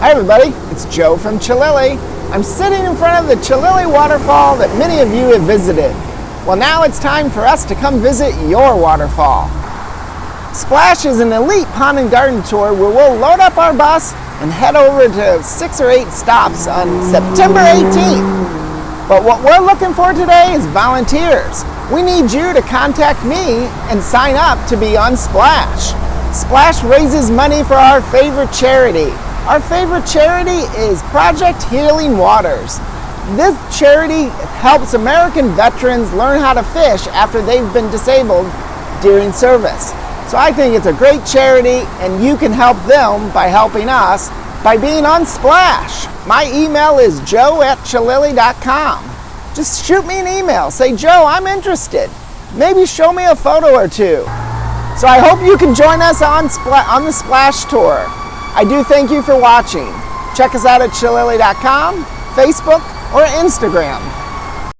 Hi everybody, it's Joe from Chalily. I'm sitting in front of the Chalily waterfall that many of you have visited. Well, now it's time for us to come visit your waterfall. Splash is an elite pond and garden tour where we'll load up our bus and head over to 6 or 8 stops on September 18th. But what we're looking for today is volunteers. We need you to contact me and sign up to be on Splash. Splash raises money for our favorite charity. Our favorite charity is Project Healing Waters. This charity helps American veterans learn how to fish after they've been disabled during service. So I think it's a great charity, and you can help them by helping us by being on Splash. My email is joe@chalily.com. Just shoot me an email. Say, Joe, I'm interested. Maybe show me a photo or two. So I hope you can join us on the Splash Tour. I do thank you for watching. Check us out at chalily.com, Facebook, or Instagram.